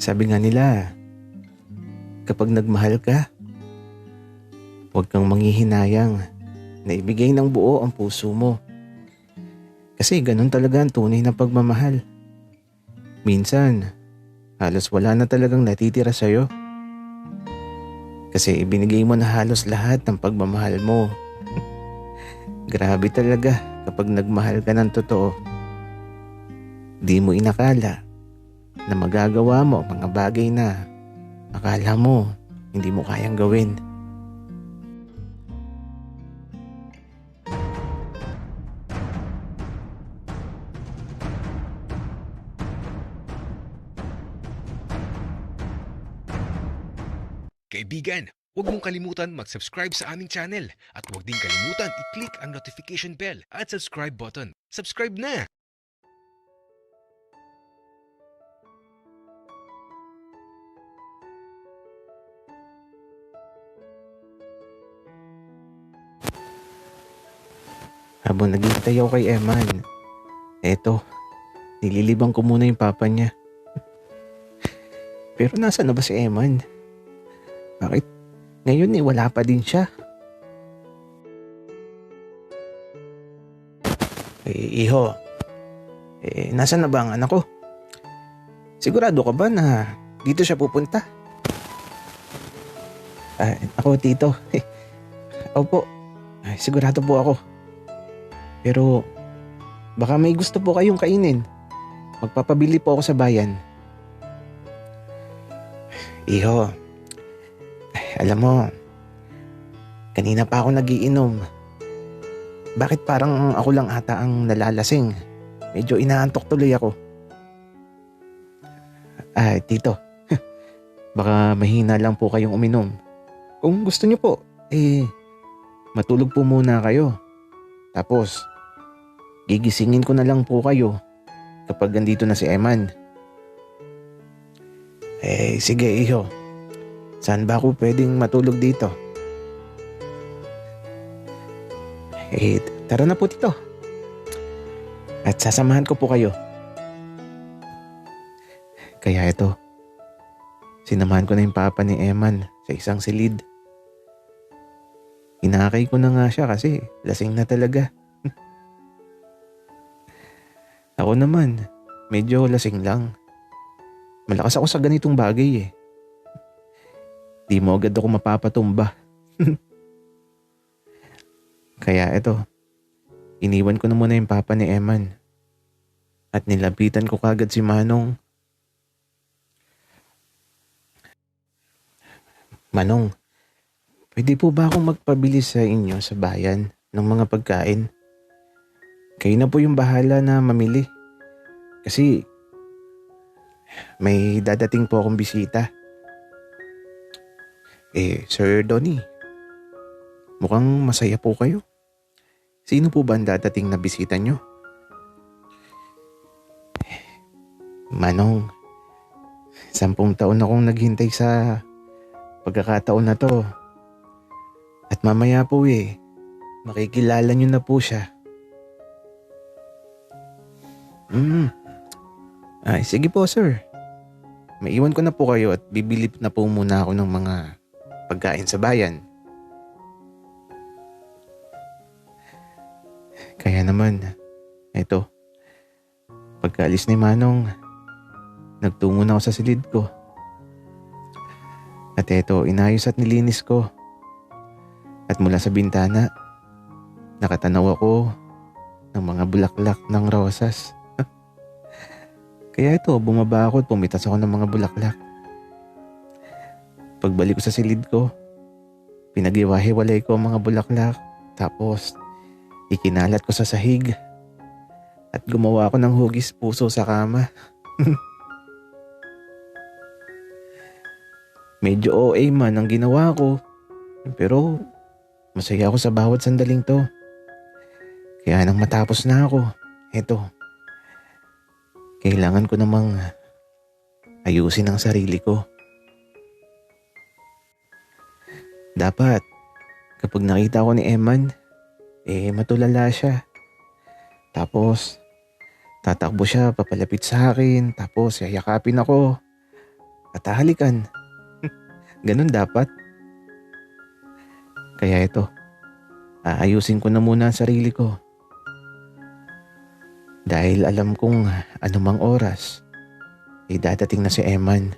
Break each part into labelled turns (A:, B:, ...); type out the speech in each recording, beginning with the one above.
A: Sabi nga nila, kapag nagmahal ka, huwag kang manghihinayang na ibigay ng buo ang puso mo. Kasi ganun talaga ang tunay na pagmamahal. Minsan, halos wala na talagang natitira sa'yo. Kasi ibinigay mo na halos lahat ng pagmamahal mo. Grabe talaga kapag nagmahal ka ng totoo. Di mo inakala na magagawa mo ang mga bagay na akala mo hindi mo kayang gawin.
B: Kaibigan, huwag mong kalimutan mag-subscribe sa aming channel at huwag din kalimutan i-click ang notification bell at subscribe button. Subscribe na!
A: Habang naghihintay ako kay Eman, eto, nililibang ko muna yung papa niya. Pero nasa na ba si Eman? Bakit ngayon wala pa din siya? Iho, nasa na ba ang anak ko? Sigurado ka ba na dito siya pupunta? Ako tito. Opo, sigurado po ako. Pero baka may gusto po kayong kainin. Magpapabili po ako sa bayan. Iho, alam mo, kanina pa ako nagiinom. Bakit parang ako lang ata ang nalalasing? Medyo inaantok tuloy ako. Tito, baka mahina lang po kayong uminom. Kung gusto niyo po, matulog po muna kayo. Tapos, gigisingin ko na lang po kayo kapag andito na si Eman. Sige iho. Saan ba ako pwedeng matulog dito? Tara na po tito. At sasamahan ko po kayo. Kaya ito, sinamahan ko na yung papa ni Eman sa isang silid. Inakay ko na nga siya kasi lasing na talaga. Ako naman, medyo lasing lang. Malakas ako sa ganitong bagay eh. Di mo agad ako mapapatumba. Kaya eto, iniwan ko na muna yung papa ni Eman. At nilapitan ko kagad si Manong. Manong, pwede po ba akong magpabili sa inyo sa bayan ng mga pagkain? Kayo na po yung bahala na mamili. Kasi may dadating po akong bisita. Sir Donnie, mukhang masaya po kayo. Sino po ba ang dadating na bisita nyo? Manong, 10 taon akong naghintay sa pagkakataon na to. At mamaya po makikilala nyo na po siya. Sige po sir. Maiwan ko na po kayo at bibili na po muna ako ng mga pagkain sa bayan. Kaya naman, eto, pagkaalis ni Manong, nagtungo na ako sa silid ko. At eto, inayos at nilinis ko. At mula sa bintana, nakatanaw ako ng mga bulaklak ng rosas. Kaya ito, bumaba ako at pumitas ako ng mga bulaklak. Pagbalik ko sa silid ko, pinag-iwahiwalay ko ang mga bulaklak. Tapos, ikinalat ko sa sahig. At gumawa ako ng hugis puso sa kama. Medyo OA man ang ginawa ko. Pero, masaya ako sa bawat sandaling to. Kaya nang matapos na ako, eto, kailangan ko namang ayusin ang sarili ko. Dapat, kapag nakita ko ni Eman, matulala siya. Tapos, tatakbo siya papalapit sa akin. Tapos, yayakapin ako. at hahalikan. Ganun dapat. Kaya ito, aayusin ko na muna ang sarili ko. Dahil alam kong anumang oras, ay dadating na si Eman.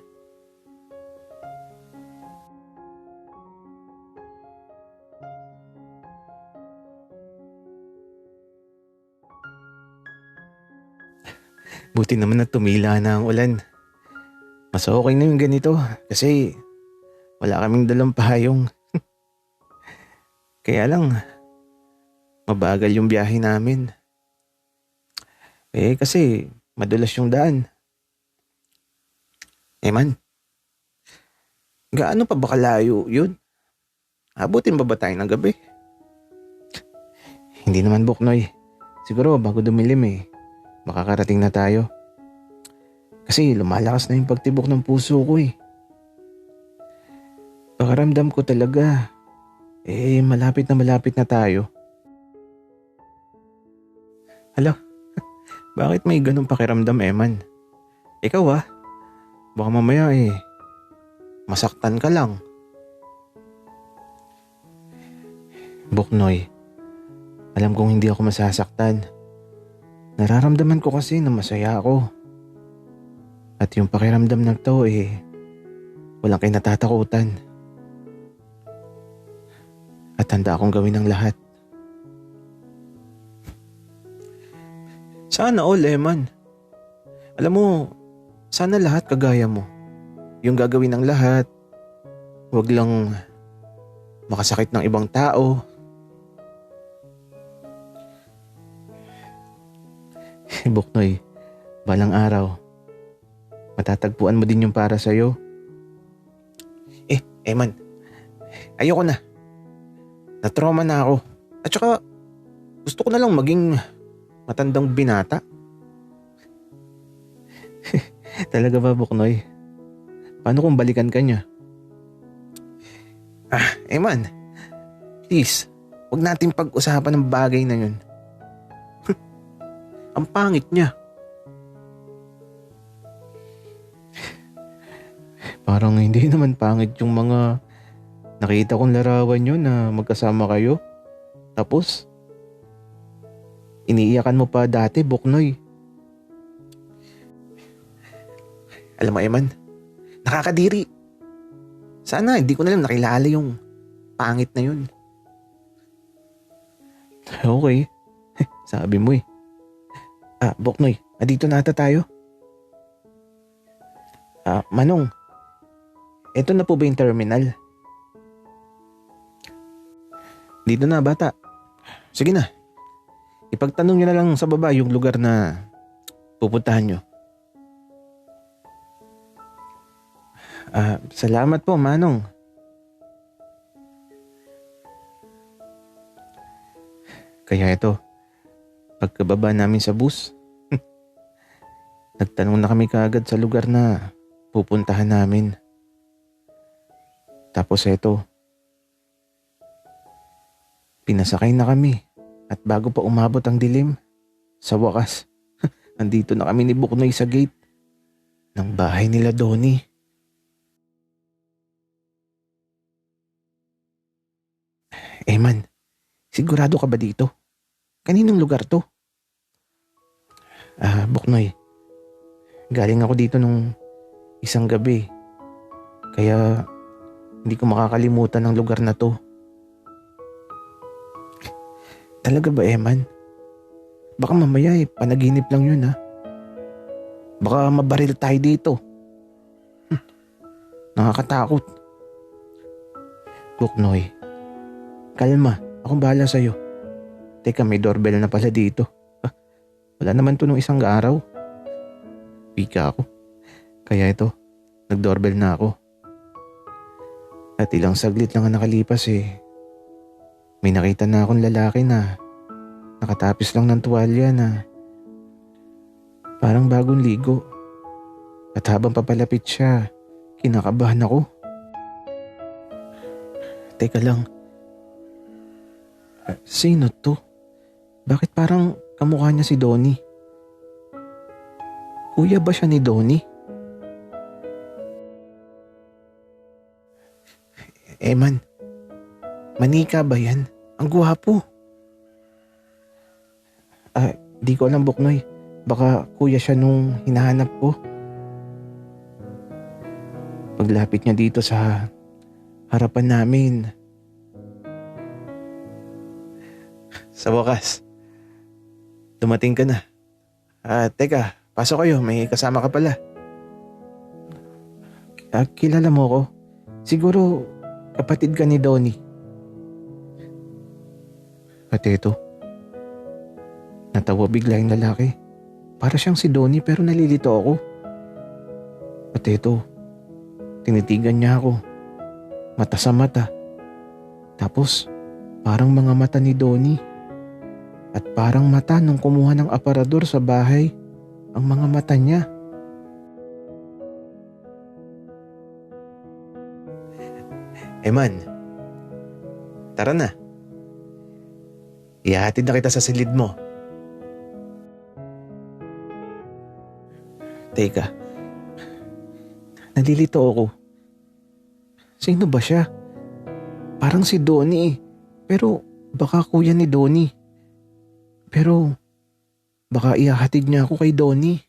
A: Buti naman na tumila na ang ulan. Mas okay na yung ganito kasi wala kaming dalang payong. Kaya lang, mabagal yung biyahe namin. Kasi madulas yung daan. Man, gaano pa ba kalayo yun? Abutin ba tayo ng gabi? Hindi naman, Buknoy. Siguro bago dumilim makakarating na tayo. Kasi lumalakas na yung pagtibok ng puso ko Pakaramdam ko talaga, malapit na tayo. Hala, bakit may ganun pakiramdam, Eman? Ikaw baka mamaya masaktan ka lang. Buknoy, alam kong hindi ako masasaktan. Nararamdaman ko kasi na masaya ako. At yung pakiramdam ng to walang kinatatakutan. At handa akong gawin ang lahat. Sana all, Eman. Alam mo, sana lahat kagaya mo. Yung gagawin ng lahat, wag lang makasakit ng ibang tao. Buknoy, balang araw, matatagpuan mo din yung para sa'yo. Eman, ayoko na. Na-trauma na ako. At saka, gusto ko na lang maging matandang binata. Talaga ba, Buknoy? Paano kung balikan ka niya? Eman, please, huwag natin pag-usapan ng bagay na yun. Ang pangit niya. Parang hindi naman pangit yung mga nakita kong larawan nyo na magkasama kayo. Tapos, iniiyakan mo pa dati, Buknoy. Alam mo, Eman, nakakadiri. Sana hindi ko na lang nakilala yung pangit na yun. Okay. Sabi mo Buknoy, dito na ata tayo. Manong, eto na po ba yung terminal? Dito na, bata. Sige na. Ipagtanong nyo na lang sa baba yung lugar na pupuntahan nyo. Salamat po, Manong. Kaya ito, pagkababa namin sa bus, nagtanong na kami kaagad sa lugar na pupuntahan namin. Tapos ito, pinasakay na kami at bago pa umabot ang dilim, sa wakas, andito na kami ni Buknoy sa gate ng bahay nila Donnie. Man, sigurado ka ba dito? Kaninong lugar to? Buknoy, galing ako dito nung isang gabi. Kaya hindi ko makakalimutan ang lugar na to. Talaga ba, Eman? Baka mamaya panaginip lang yun Baka mabaril tayo dito. Nakakatakot. Buknoy, kalma. Akong bahala sa'yo. Teka, may doorbell na pala dito. Wala naman to nung isang araw. Pika ako. Kaya ito, nag-doorbell na ako. At ilang saglit lang ang nakalipas may nakita na akong lalaki na nakatapis lang ng tuwalya na parang bagong ligo. At habang papalapit siya, kinakabahan ako. Teka lang. Sino to? Bakit parang kamukha niya si Donnie? Kuya ba siya ni Donnie? Eman, manika ba yan? Ang gwapo. Di ko alam, Buknoy. Baka kuya siya nung hinahanap ko. Paglapit niya dito sa harapan namin, sa wakas, dumating ka na. Teka, pasok kayo. May kasama ka pala. Kilala mo ko? Siguro kapatid ka ni Donnie. Pati ito. Natawa bigla yung lalaki. Para siyang si Donnie pero nalilito ako. Pati ito. Tinitigan niya ako. Mata sa mata. Tapos parang mga mata ni Donnie. At parang mata nung kumuha ng aparador sa bahay. Ang mga mata niya. Eman, tara na. Ihahatid na kita sa silid mo. Teka, nalilito ako. Sino ba siya? Parang si Donnie eh. Pero baka kuya ni Donnie. Pero baka ihahatid niya ako kay Donnie.